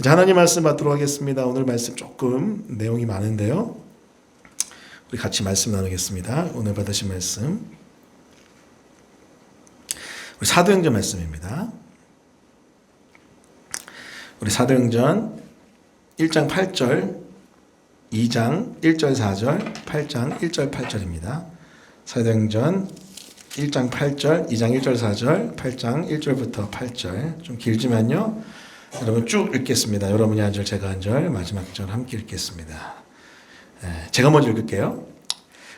이제 하나님 말씀 받도록 하겠습니다. 오늘 말씀 조금 내용이 많은데요. 우리 같이 말씀 나누겠습니다. 오늘 받으신 말씀 우리 사도행전 말씀입니다. 우리 사도행전 1장 8절, 2장 1절 4절, 8장 1절 8절입니다. 사도행전 1장 8절, 2장 1절 4절, 8장 1절부터 8절. 좀 길지만요. 여러분 쭉 읽겠습니다. 여러분이 한 절, 제가 한 절, 마지막 절 함께 읽겠습니다. 제가 먼저 읽을게요.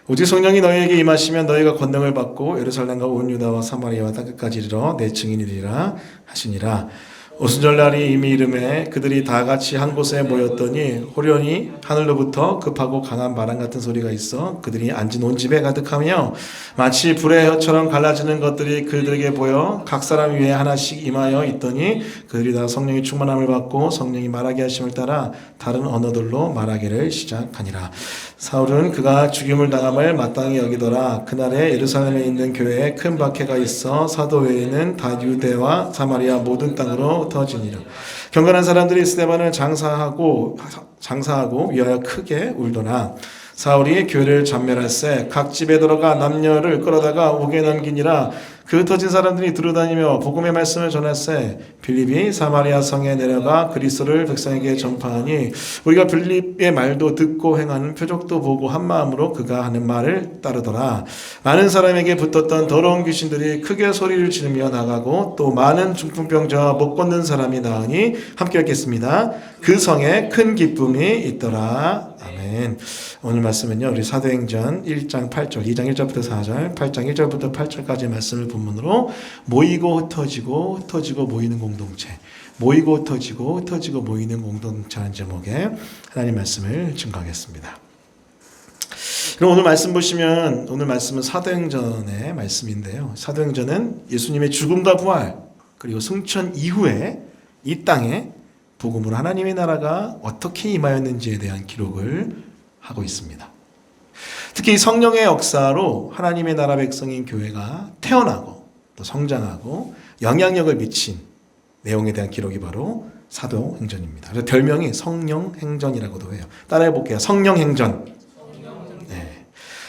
오직 성령이 너희에게 임하시면 너희가 권능을 받고 예루살렘과 온 유다와 사마리아와 땅끝까지 이르러 내 증인이 되리라 하시니라. 오순절날이 이미 이름에 그들이 다 같이 한 곳에 모였더니 호련히 하늘로부터 급하고 강한 바람 같은 소리가 있어 그들이 앉은 온 집에 가득하며 마치 불의 혀처럼 갈라지는 것들이 그들에게 보여 각 사람 위에 하나씩 임하여 있더니 그들이 다 성령의 충만함을 받고 성령이 말하게 하심을 따라 다른 언어들로 말하기를 시작하니라. 사울은 그가 죽임을 당함을 마땅히 여기더라. 그날에 예루살렘에 있는 교회에 큰 박해가 있어 사도 외에는 다 유대와 사마리아 모든 땅으로 흩어지니라. 경건한 사람들이 스데반을 장사하고 위하여 크게 울더라. 사울이 교회를 전멸할세 각 집에 들어가 남녀를 끌어다가 옥에 넘기니라. 그 흩어진 사람들이 두루다니며 복음의 말씀을 전할세 빌립이 사마리아 성에 내려가 그리스도를 백성에게 전파하니 우리가 빌립의 말도 듣고 행하는 표적도 보고 한 마음으로 그가 하는 말을 따르더라. 많은 사람에게 붙었던 더러운 귀신들이 크게 소리를 지르며 나가고 또 많은 중풍병자와 못 걷는 사람이 나으니 함께 읽겠습니다. 그 성에 큰 기쁨이 있더라. 아멘. 오늘 말씀은요, 우리 사도행전 1장 8절, 2장 1절부터 4절, 8장 1절부터 8절까지 말씀을 본문으로 모이고 흩어지고 모이는 공동체, 모이고 흩어지고 모이는 공동체라는 제목의 하나님 말씀을 증거하겠습니다. 그럼 오늘 말씀 보시면 오늘 말씀은 사도행전의 말씀인데요. 사도행전은 예수님의 죽음과 부활 그리고 승천 이후에 이 땅에 복음으로 하나님의 나라가 어떻게 임하였는지에 대한 기록을 하고 있습니다. 특히 성령의 역사로 하나님의 나라 백성인 교회가 태어나고 또 성장하고 영향력을 미친 내용에 대한 기록이 바로 사도행전입니다. 그래서 별명이 성령행전이라고도 해요. 따라해 볼게요. 성령행전.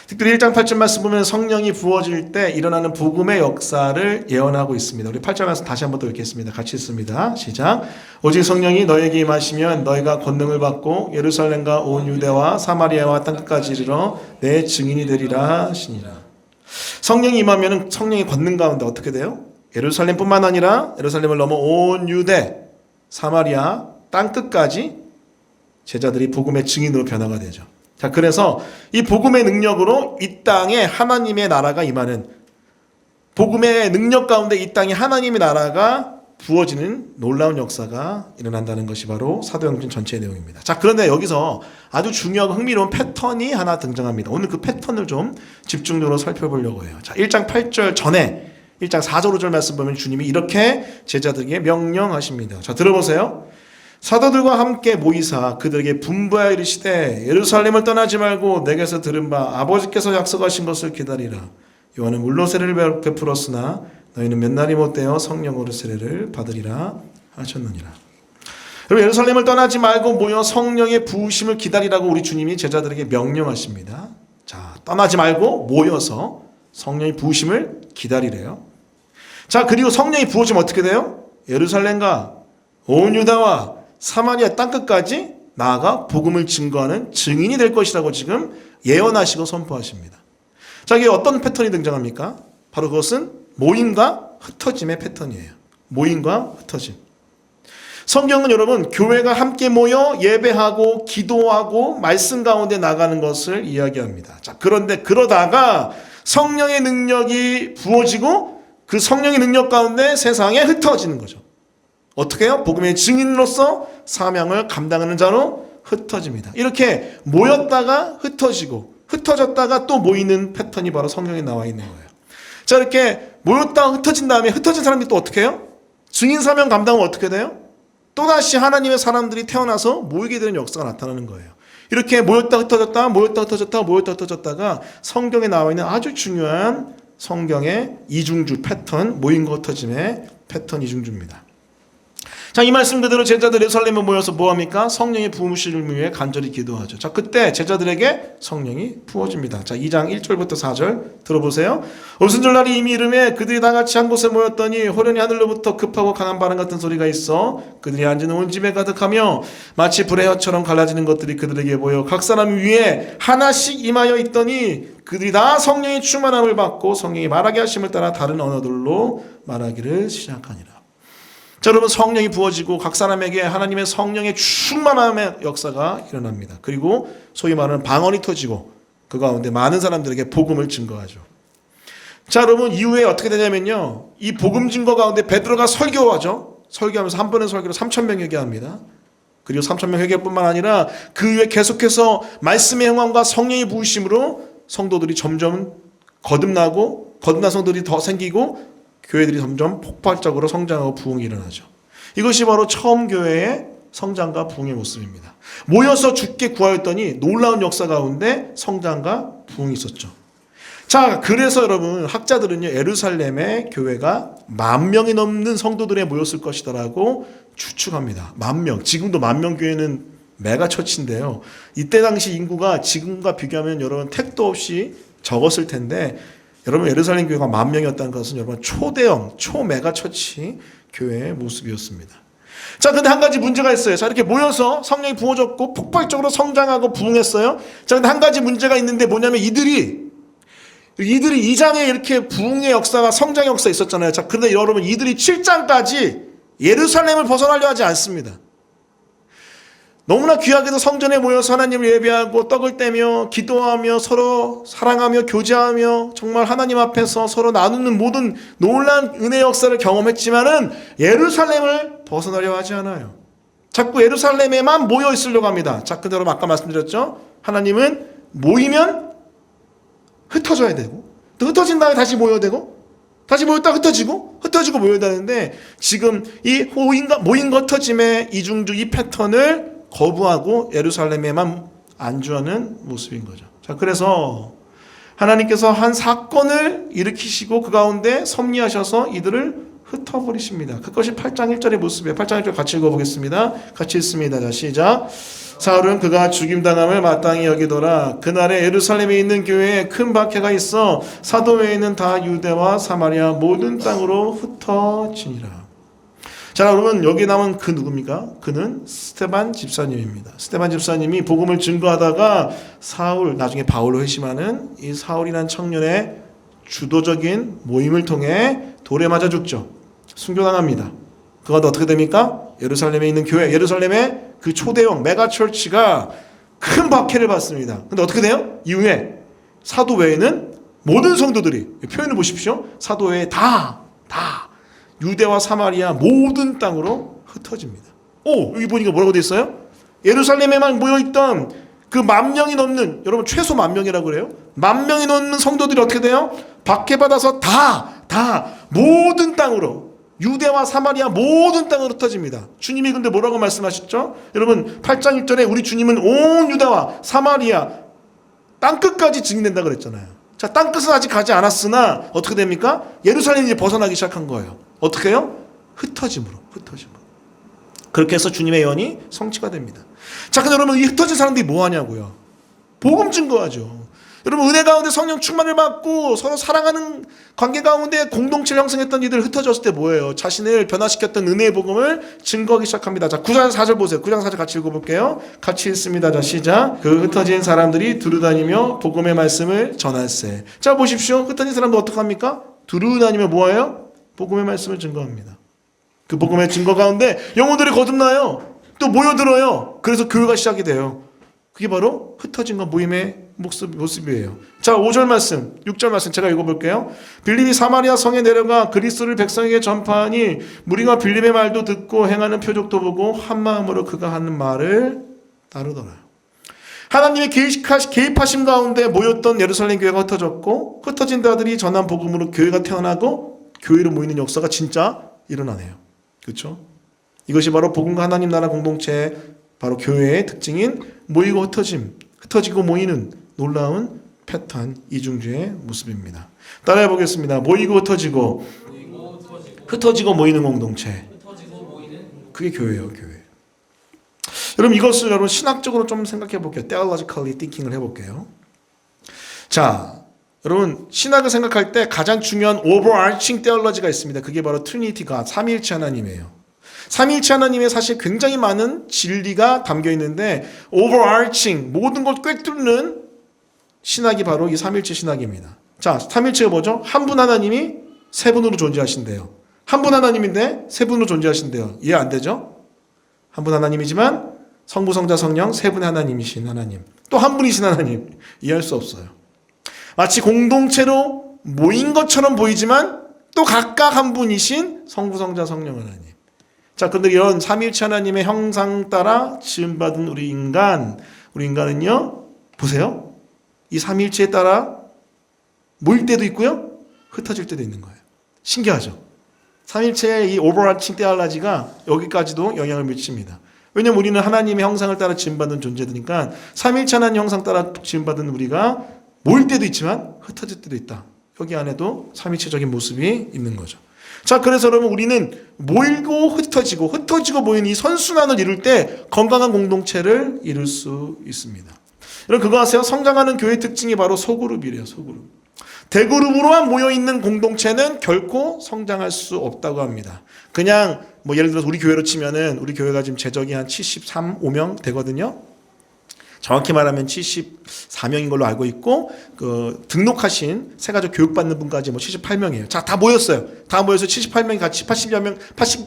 특별히 1장 8절 말씀 보면 성령이 부어질 때 일어나는 복음의 역사를 예언하고 있습니다. 우리 8절 말씀 다시 한번 또 읽겠습니다. 같이 읽습니다. 시작. 오직 성령이 너에게 임하시면 너희가 권능을 받고 예루살렘과 온 유대와 사마리아와 땅끝까지 이르러 내 증인이 되리라 하시니라. 성령이 임하면 성령의 권능 가운데 어떻게 돼요? 예루살렘뿐만 아니라 예루살렘을 넘어 온 유대, 사마리아 땅끝까지 제자들이 복음의 증인으로 변화가 되죠. 자, 그래서 이 복음의 능력으로 이 땅에 하나님의 나라가 임하는 복음의 능력 가운데 이 땅에 하나님의 나라가 부어지는 놀라운 역사가 일어난다는 것이 바로 사도행전 전체의 내용입니다. 자, 그런데 여기서 아주 중요하고 흥미로운 패턴이 하나 등장합니다. 오늘 그 패턴을 좀 집중적으로 살펴보려고 해요. 자, 1장 8절 전에 1장 4절 5절 말씀 보면 주님이 이렇게 제자들에게 명령하십니다. 자, 들어보세요. 사도들과 함께 모이사 그들에게 분부하여 이르시되 예루살렘을 떠나지 말고 내게서 들은 바 아버지께서 약속하신 것을 기다리라. 요한은 물로 세례를 베풀었으나 너희는 몇 날이 못되어 성령으로 세례를 받으리라 하셨느니라. 여러분, 예루살렘을 떠나지 말고 모여 성령의 부으심을 기다리라고 우리 주님이 제자들에게 명령하십니다. 자, 떠나지 말고 모여서 성령의 부으심을 기다리래요. 자, 그리고 성령이 부어지면 어떻게 돼요? 예루살렘과 온 유다와 사마리아 땅끝까지 나아가 복음을 증거하는 증인이 될 것이라고 지금 예언하시고 선포하십니다. 자, 이게 어떤 패턴이 등장합니까? 바로 그것은 모임과 흩어짐의 패턴이에요. 모임과 흩어짐. 성경은 여러분 교회가 함께 모여 예배하고 기도하고 말씀 가운데 나가는 것을 이야기합니다. 자, 그런데 그러다가 성령의 능력이 부어지고 그 성령의 능력 가운데 세상에 흩어지는 거죠. 어떻게 해요? 복음의 증인으로서 사명을 감당하는 자로 흩어집니다. 이렇게 모였다가 흩어지고 흩어졌다가 또 모이는 패턴이 바로 성경에 나와 있는 거예요. 자, 이렇게 모였다가 흩어진 다음에 흩어진 사람들이 또 어떻게 해요? 증인 사명 감당은 어떻게 돼요? 또다시 하나님의 사람들이 태어나서 모이게 되는 역사가 나타나는 거예요. 이렇게 모였다 흩어졌다 모였다 흩어졌다 모였다 흩어졌다가 성경에 나와 있는 아주 중요한 성경의 이중주 패턴, 모임과 흩어짐의 패턴 이중주입니다. 자, 이 말씀 그대로 제자들 예루살렘에 모여서 뭐합니까? 성령의 부으심을 위해 간절히 기도하죠. 자, 그때 제자들에게 성령이 부어집니다. 자, 2장 1절부터 4절 들어보세요. 오순절날이 이미 이름에 그들이 다 같이 한 곳에 모였더니 호련히 하늘로부터 급하고 강한 바람 같은 소리가 있어 그들이 앉은 온 집에 가득하며 마치 불의 혀처럼 갈라지는 것들이 그들에게 보여 각 사람 위에 하나씩 임하여 있더니 그들이 다 성령의 충만함을 받고 성령이 말하게 하심을 따라 다른 언어들로 말하기를 시작하니라. 자, 여러분, 성령이 부어지고 각 사람에게 하나님의 성령의 충만함의 역사가 일어납니다. 그리고 소위 말하는 방언이 터지고 그 가운데 많은 사람들에게 복음을 증거하죠. 자, 여러분, 이후에 어떻게 되냐면요, 이 복음 증거 가운데 베드로가 설교하죠. 설교하면서 한 번의 설교로 3,000명 회개합니다. 그리고 3,000명 회개뿐만 아니라 그 이후에 계속해서 말씀의 행함과 성령의 부으심으로 성도들이 점점 거듭나고 거듭난 성도들이 더 생기고 교회들이 점점 폭발적으로 성장하고 부흥이 일어나죠. 이것이 바로 처음 교회의 성장과 부흥의 모습입니다. 모여서 주께 구하였더니 놀라운 역사 가운데 성장과 부흥이 있었죠. 자, 그래서 여러분, 학자들은요, 예루살렘의 교회가 10,000명이 넘는 성도들에 모였을 것이다라고 추측합니다. 10,000명. 지금도 10,000명 교회는 메가처치인데요. 이때 당시 인구가 지금과 비교하면 여러분 택도 없이 적었을 텐데, 여러분, 예루살렘 교회가 10,000명이었다는 것은 여러분 초대형, 초메가처치 교회의 모습이었습니다. 자, 근데 한 가지 문제가 있어요. 자, 이렇게 모여서 성령이 부어졌고 폭발적으로 성장하고 부흥했어요. 자, 근데 한 가지 문제가 있는데 뭐냐면 이들이 2장에 이렇게 부흥의 역사가 성장의 역사 있었잖아요. 자, 그런데 여러분, 이들이 7장까지 예루살렘을 벗어나려 하지 않습니다. 너무나 귀하게도 성전에 모여서 하나님을 예배하고 떡을 떼며 기도하며 서로 사랑하며 교제하며 정말 하나님 앞에서 서로 나누는 모든 놀라운 은혜의 역사를 경험했지만은 예루살렘을 벗어나려 하지 않아요. 자꾸 예루살렘에만 모여 있으려고 합니다. 자, 그대로 아까 말씀드렸죠. 하나님은 모이면 흩어져야 되고 또 흩어진 다음에 다시 모여야 되고 다시 모였다 흩어지고 모여야 되는데 지금 이 모임과 흩어짐의 이중주 이 패턴을 거부하고 예루살렘에만 안주하는 모습인 거죠. 자, 그래서 하나님께서 한 사건을 일으키시고 그 가운데 섭리하셔서 이들을 흩어버리십니다. 그것이 8장 1절의 모습이에요. 8장 1절 같이 읽어보겠습니다. 같이 읽습니다. 자, 시작. 사울은 그가 죽임당함을 마땅히 여기더라. 그날에 예루살렘에 있는 교회에 큰 박해가 있어 사도 외에는 다 유대와 사마리아 모든 땅으로 흩어지니라. 자, 여러분, 여기 남은 그 누굽니까? 그는 스데반 집사님입니다. 스데반 집사님이 복음을 증거하다가 사울, 나중에 바울로 회심하는 이 사울이라는 청년의 주도적인 모임을 통해 돌에 맞아 죽죠. 순교당합니다. 그가 어떻게 됩니까? 예루살렘에 있는 교회, 예루살렘의 그 초대형 메가처치가 큰 박해를 받습니다. 근데 어떻게 돼요? 이후에 사도 외에는 모든 성도들이, 표현을 보십시오. 사도 외에 다 유대와 사마리아 모든 땅으로 흩어집니다. 여기 보니까 뭐라고 돼 있어요? 예루살렘에만 모여있던 그 10,000명이 넘는, 여러분 최소 10,000명이라고 그래요. 10,000명이 넘는 성도들이 어떻게 돼요? 박해받아서 다 모든 땅으로, 유대와 사마리아 모든 땅으로 흩어집니다. 주님이 근데 뭐라고 말씀하셨죠? 여러분 8장 1절에 우리 주님은 온 유다와 사마리아 땅끝까지 증인된다 그랬잖아요. 자, 땅끝은 아직 가지 않았으나 어떻게 됩니까? 예루살렘이 벗어나기 시작한 거예요. 어떻게 해요? 흩어짐으로. 그렇게 해서 주님의 예언이 성취가 됩니다. 자, 근데 여러분, 이 흩어진 사람들이 뭐 하냐고요? 복음 증거하죠. 여러분, 은혜 가운데 성령 충만을 받고 서로 사랑하는 관계 가운데 공동체를 형성했던 이들 흩어졌을 때 뭐예요? 자신을 변화시켰던 은혜의 복음을 증거하기 시작합니다. 자, 9장 4절 보세요. 9장 4절 같이 읽어볼게요. 같이 읽습니다. 자, 시작. 그 흩어진 사람들이 두루다니며 복음의 말씀을 전할세. 자, 보십시오. 흩어진 사람들 어떡합니까? 두루다니며 뭐예요? 복음의 말씀을 증거합니다. 그 복음의 증거 가운데 영혼들이 거듭나요. 또 모여들어요. 그래서 교회가 시작이 돼요. 그게 바로 흩어진과 모임의 모습이에요. 자, 5절 말씀, 6절 말씀 제가 읽어볼게요. 빌립이 사마리아 성에 내려가 그리스도를 백성에게 전파하니 무리가 빌립의 말도 듣고 행하는 표적도 보고 한 마음으로 그가 하는 말을 따르더라. 하나님의 개입하심 가운데 모였던 예루살렘 교회가 흩어졌고 흩어진 자들이 전한 복음으로 교회가 태어나고 교회로 모이는 역사가 진짜 일어나네요. 그렇죠? 이것이 바로 복음과 하나님 나라 공동체, 바로 교회의 특징인 모이고 흩어지고 모이는 놀라운 패턴 이중주의 모습입니다. 따라해 보겠습니다. 모이고 흩어지고 모이는 공동체. 그게 교회예요, 교회. 여러분 이것을 여러분 신학적으로 좀 생각해 볼게요. theologically thinking을 해볼게요. 자, 여러분 신학을 생각할 때 가장 중요한 overarching theology가 있습니다. 그게 바로 Trinity God, 삼위일체 하나님이에요. 삼위일체 하나님의 사실 굉장히 많은 진리가 담겨 있는데 overarching 모든 걸 꿰뚫는 신학이 바로 이 삼위일체 신학입니다. 자, 삼위일체가 뭐죠? 한 분 하나님이 세 분으로 존재하신대요. 한 분 하나님인데 세 분으로 존재하신대요. 이해 안 되죠? 한 분 하나님이지만 성부, 성자, 성령 세 분의 하나님이신 하나님. 또 한 분이신 하나님. 이해할 수 없어요. 마치 공동체로 모인 것처럼 보이지만 또 각각 한 분이신 성부, 성자, 성령 하나님. 자, 근데 이런 삼위일체 하나님의 형상 따라 지음받은 우리 인간은요, 보세요. 이 삼위일체에 따라 모일 때도 있고요, 흩어질 때도 있는 거예요. 신기하죠? 삼위일체의 이 오버라칭 테올로지가 여기까지도 영향을 미칩니다. 왜냐하면 우리는 하나님의 형상을 따라 지음받은 존재들이니까 삼위일체 하나님 형상 따라 지음받은 우리가 모일 때도 있지만 흩어질 때도 있다. 여기 안에도 삼위일체적인 모습이 있는 거죠. 자, 그래서 여러분 우리는 모이고 흩어지고 모이는 이 선순환을 이룰 때 건강한 공동체를 이룰 수 있습니다. 여러분 그거 아세요? 성장하는 교회 특징이 바로 소그룹이래요. 소그룹. 대그룹으로만 모여있는 공동체는 결코 성장할 수 없다고 합니다. 그냥 뭐 예를 들어서 우리 교회로 치면은 우리 교회가 지금 재적이 한 73, 5명 되거든요. 정확히 말하면 74명인 걸로 알고 있고 그 등록하신 새가족 교육받는 분까지 뭐 78명이에요. 자, 다 모였어요. 다 모여서 78명이 같이 80여 명,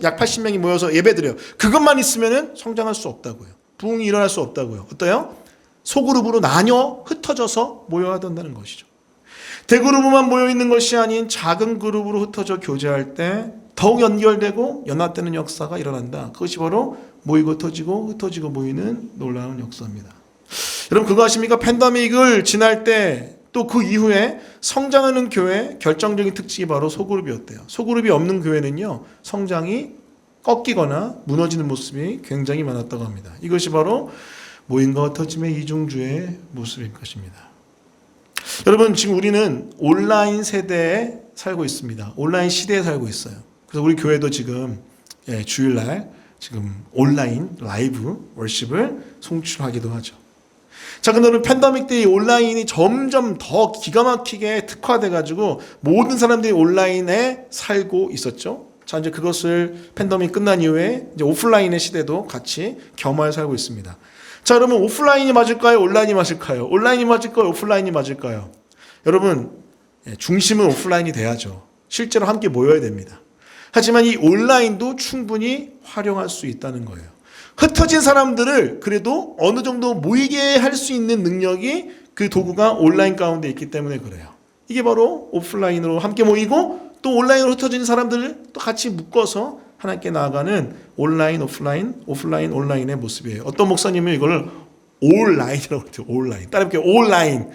약 80명이 모여서 예배드려요. 그것만 있으면은 성장할 수 없다고요. 부흥이 일어날 수 없다고요. 어때요? 소그룹으로 나뉘어 흩어져서 모여야 된다는 것이죠. 대그룹으로만 모여있는 것이 아닌 작은 그룹으로 흩어져 교제할 때 더욱 연결되고 연합되는 역사가 일어난다. 그것이 바로 모이고 흩어지고 모이는 놀라운 역사입니다. 여러분 그거 아십니까? 팬데믹을 지날 때 또 그 이후에 성장하는 교회 결정적인 특징이 바로 소그룹이었대요. 소그룹이 없는 교회는요, 성장이 꺾이거나 무너지는 모습이 굉장히 많았다고 합니다. 이것이 바로 모임과 흩어짐의 이중주의 모습일 것입니다. 여러분 지금 우리는 온라인 세대에 살고 있습니다. 온라인 시대에 살고 있어요. 그래서 우리 교회도 지금 주일날 지금 온라인 라이브 월십을 송출하기도 하죠. 자, 근데 오늘 팬데믹 때 이 온라인이 점점 더 기가 막히게 특화돼가지고 모든 사람들이 온라인에 살고 있었죠. 자, 이제 그것을 팬데믹 끝난 이후에 이제 오프라인의 시대도 같이 겸하여 살고 있습니다. 자, 여러분 오프라인이 맞을까요? 온라인이 맞을까요? 온라인이 맞을까요? 오프라인이 맞을까요? 여러분 중심은 오프라인이 돼야죠. 실제로 함께 모여야 됩니다. 하지만 이 온라인도 충분히 활용할 수 있다는 거예요. 흩어진 사람들을 그래도 어느 정도 모이게 할 수 있는 능력이 그 도구가 온라인 가운데 있기 때문에 그래요. 이게 바로 오프라인으로 함께 모이고 또 온라인으로 흩어진 사람들을 또 같이 묶어서 하나님께 나아가는 온라인, 오프라인, 온라인의 모습이에요. 어떤 목사님은 이걸 온라인이라고 그러죠. 온라인. 따라해볼게요. 온라인.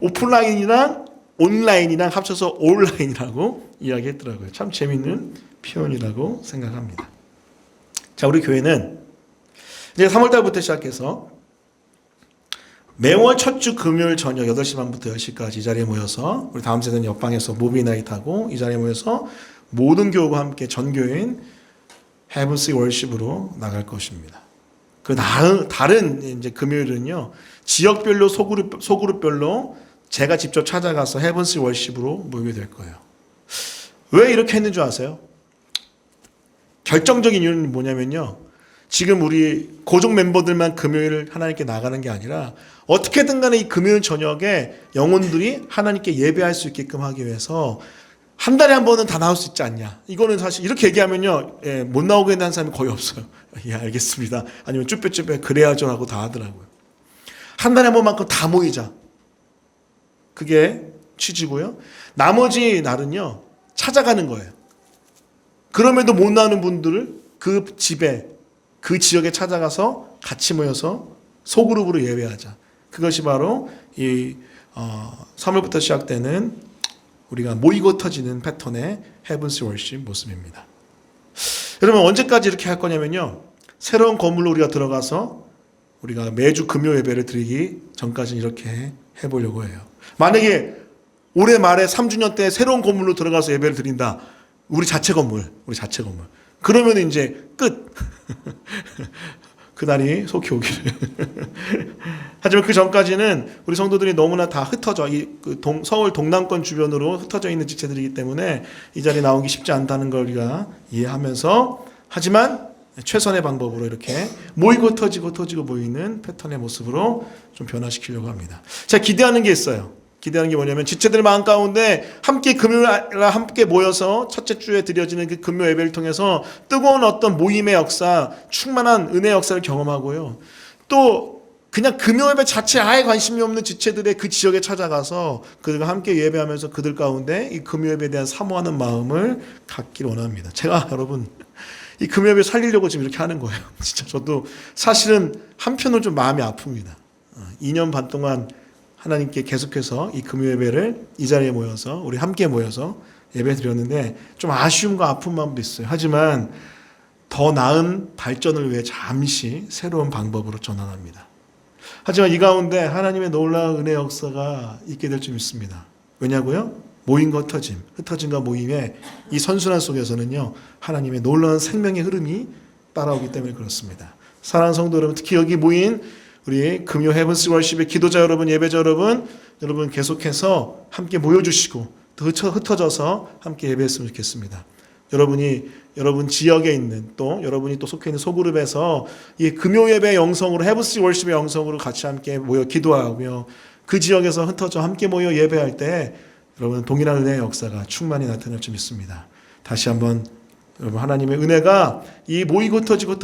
오프라인이랑 온라인이랑 합쳐서 온라인이라고 이야기했더라고요. 참 재밌는 표현이라고 생각합니다. 자, 우리 교회는 이제 3월달부터 시작해서 매월 첫 주 금요일 저녁 8시 반부터 10시까지 이 자리에 모여서 우리 다음 세대는 옆방에서 무비나잇 하고 이 자리에 모여서 모든 교우가 함께 전교인 헤븐스 월십으로 나갈 것입니다. 그 다른 이제 금요일은요, 지역별로 소그룹별로 제가 직접 찾아가서 헤븐스 월십으로 모이게 될 거예요. 왜 이렇게 했는 줄 아세요? 결정적인 이유는 뭐냐면요, 지금 우리 고정 멤버들만 금요일 하나님께 나가는 게 아니라 어떻게든 간에 이 금요일 저녁에 영혼들이 하나님께 예배할 수 있게끔 하기 위해서 한 달에 한 번은 다 나올 수 있지 않냐. 이거는 사실 이렇게 얘기하면요, 못 나오게 한다는 사람이 거의 없어요. 예, 알겠습니다. 아니면 쭈뼛쭈뼛 그래야죠 라고 다 하더라고요. 한 달에 한 번만큼 다 모이자. 그게 취지고요. 나머지 날은요, 찾아가는 거예요. 그럼에도 못 나오는 분들을 그 집에, 그 지역에 찾아가서 같이 모여서 소그룹으로 예배하자. 그것이 바로 이 3월부터 시작되는 우리가 모이고 터지는 패턴의 헤븐스 월십 모습입니다. 여러분 언제까지 이렇게 할 거냐면요, 새로운 건물로 우리가 들어가서 우리가 매주 금요 예배를 드리기 전까지는 이렇게 해보려고 해요. 만약에 올해 말에 3주년 때 새로운 건물로 들어가서 예배를 드린다. 우리 자체 건물. 그러면 이제 끝. 그날이 속히 오기를. 하지만 그 전까지는 우리 성도들이 너무나 다 흩어져 서울 동남권 주변으로 흩어져 있는 지체들이기 때문에 이 자리에 나오기 쉽지 않다는 걸 우리가 이해하면서, 하지만 최선의 방법으로 이렇게 모이고 터지고 모이는 패턴의 모습으로 좀 변화시키려고 합니다. 제가 기대하는 게 있어요. 기대하는 게 뭐냐면 지체들 마음 가운데 함께 금요일 함께 모여서 첫째 주에 드려지는 그 금요 예배를 통해서 뜨거운 어떤 모임의 역사, 충만한 은혜 역사를 경험하고요. 또 그냥 금요 예배 자체에 아예 관심이 없는 지체들의 그 지역에 찾아가서 그들과 함께 예배하면서 그들 가운데 이 금요 예배에 대한 사모하는 마음을 갖기를 원합니다. 제가 여러분 이 금요 예배 살리려고 지금 이렇게 하는 거예요. 진짜 저도 사실은 한편으로 좀 마음이 아픕니다. 2년 반 동안 하나님께 계속해서 이 금요 예배를 이 자리에 모여서 우리 함께 모여서 예배 드렸는데 좀 아쉬움과 아픈 마음도 있어요. 하지만 더 나은 발전을 위해 잠시 새로운 방법으로 전환합니다. 하지만 이 가운데 하나님의 놀라운 은혜 역사가 있게 될 줄 믿습니다. 왜냐고요? 모임과 흩어짐과 모임의 이 선순환 속에서는요, 하나님의 놀라운 생명의 흐름이 따라오기 때문에 그렇습니다. 사랑하는 성도 여러분, 특히 여기 모인 우리 금요 헤븐스 월십의 기도자 여러분, 예배자 여러분 계속해서 함께 모여주시고 또 흩어져서 함께 예배했으면 좋겠습니다. 여러분 지역에 있는 또 여러분이 또 속해 있는 소그룹에서 이 금요 예배 영성으로 헤븐스 월십의 영성으로 같이 함께 모여 기도하며 그 지역에서 흩어져 함께 모여 예배할 때 여러분 동일한 은혜의 역사가 충만히 나타날 줄 믿습니다. 다시 한번 여러분 하나님의 은혜가 이 모이고 터지고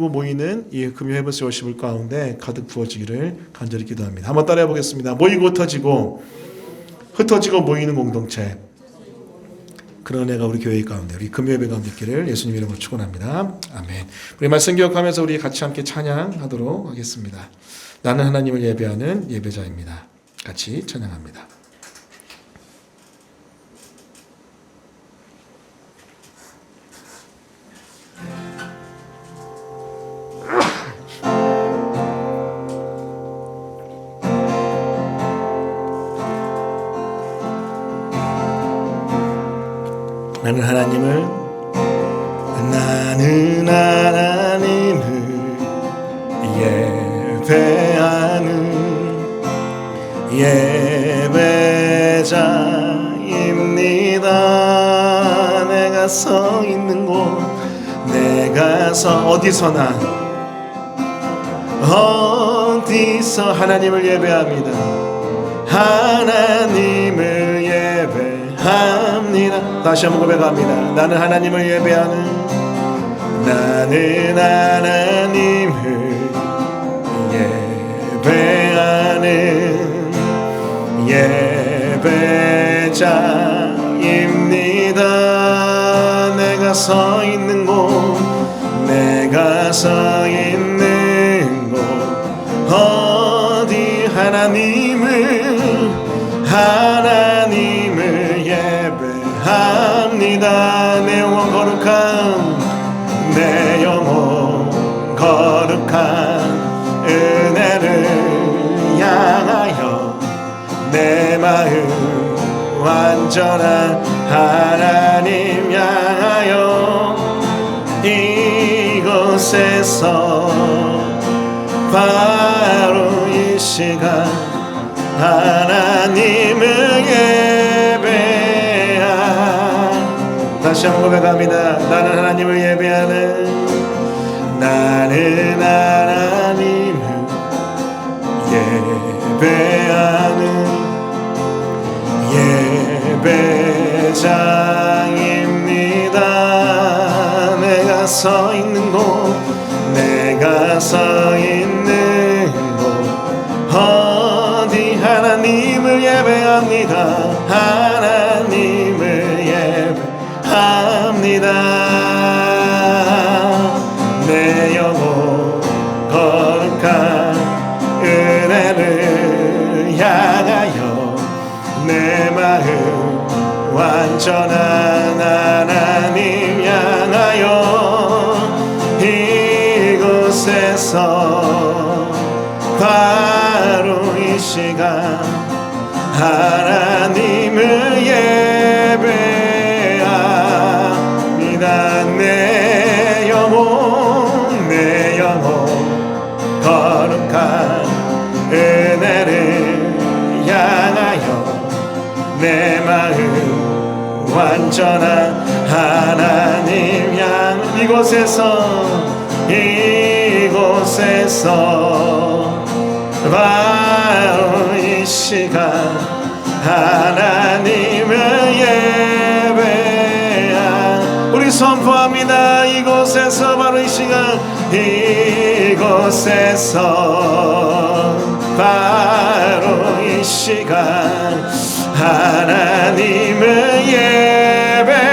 모이는 이 금요 헤븐스 월십을 가운데 가득 부어지기를 간절히 기도합니다. 한번 따라해 보겠습니다. 모이고 터지고 흩어지고 모이는 공동체, 그런 은혜가 우리 교회 가운데 우리 금요 예배 가운데 있기를 예수님 이름으로 축원합니다. 아멘. 우리 말씀 기억하면서 우리 같이 함께 찬양하도록 하겠습니다. 나는 하나님을 예배하는 예배자입니다. 같이 찬양합니다. 나는 하나님을 예배하는 예배자입니다. 내가 서 있는 곳, 어디서 하나님을 예배합니다. 하나님을 예배합니다. 다시 한번 고백합니다. 나는 하나님을 예배하는 예배자입니다. 내가 서 있는 곳 어디 하나님을 예배합니다. 내 영혼 거룩한 은혜를 향하여 내 마음 완전한 하나님 향하여 이곳에서 바로 이 시간 하나님을 예배하. 다시 한번 고백합니다. 나는 하나님을 예배하는 예배자입니다. 내가 서 있는 곳 어디 하나님을 예배합니다. 하나님을 예배합니다. 내 영혼 거룩한 은혜를 향하여 내 마음 완전한 하나님 향하여 이곳에서 바로 이 시간 하나님을 예배합니다. 내 거룩한 은혜를 향하여 내 마음 완전한 하나님 향 이곳에서 바로 이 시간 하나님을 예배한 우리 선포합니다. 이곳에서 바로 이 시간 이곳에서 바로 이 시간 하나님을 예배합니다.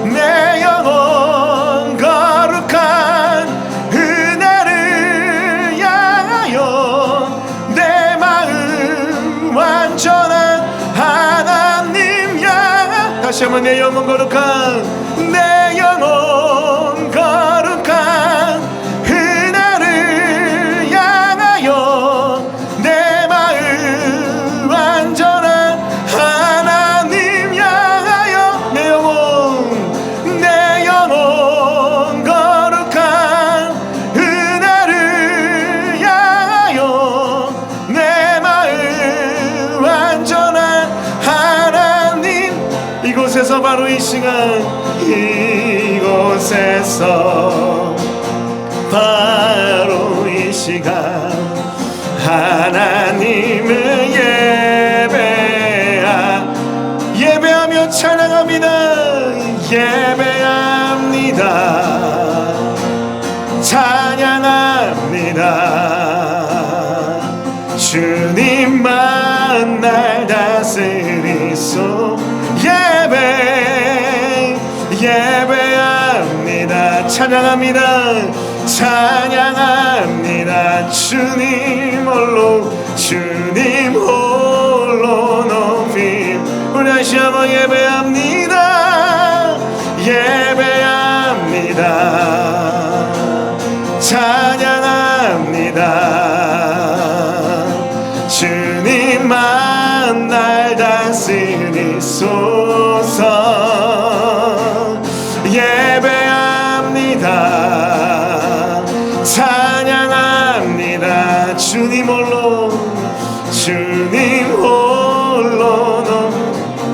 내 영혼 거룩한 은혜를 향하여 내 마음 완전한 하나님 향 다시 한번 내 영혼 거룩한 내 영혼 거룩한 은혜를 향하여 내 마음 완전한 하나님 향하여 내 영혼 거룩한 은혜를 향하여 내 마음 완전한 하나님 이곳에서 바로 이 시간 이곳에서 바로 이 시간 하나님을 예배하며 찬양합니다. 예배합니다. 찬양합니다. 주님만 날 다스리소 예배합니다. 찬양합니다. 찬양합니다. 주님 홀로 높임 우리 다시 한번 예배합니다. 찬양합니다. 주님만 날 다스리소서 예배합니다. 찬양합니다. 주님 홀로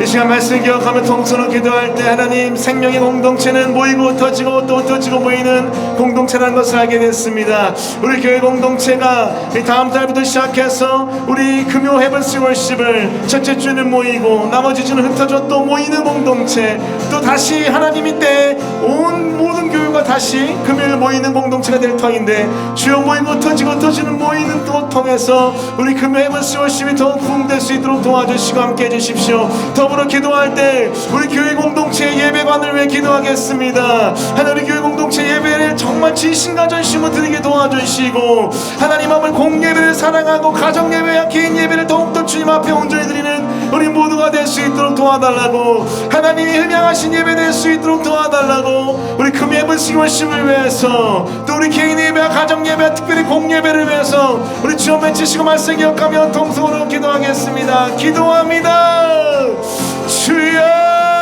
이 시간 말씀 기억하며 통성으로 기도할 때 하나님 생명의 공동체는 모이고 흩어지고 또 흩어지고 모이는 공동체라는 것을 알게 됐습니다. 우리 교회 공동체가 다음 달부터 시작해서 우리 금요 헤븐스 월십을 첫째 주는 모이고 나머지 주는 흩어져 또 모이는 공동체 또 다시 하나님이 때 온 모든 교회가 다시 금요일 모이는 공동체가 될 터인데 주요 모이고 흩어지는 모이는 또 통해서 우리 금요 헤븐스 월십이 더욱 부흥될 수 있도록 도와주시고 함께 해주십시오. 더불어 기도할 때 우리 교회 공동체 예배관을 위해 기도하겠습니다. 하나님 교회 공동체 예배를 정말 진심과 전심으로 드리게 도와주시고 하나님 앞을 공예배를 사랑하고 가정 예배와 개인 예배를 더욱더 주님 앞에 온전히 드리는 우리 모두가 될 수 있도록 도와달라고 하나님이 흠양하신 예배 될 수 있도록 도와달라고 우리 금예배 시월심을 위해서 또 우리 개인 예배와 가정 예배와 특별히 공예배를 위해서 우리 주여 맺히시고 말씀 기억하며 통성으로 기도하겠습니다. 기도합니다. 주여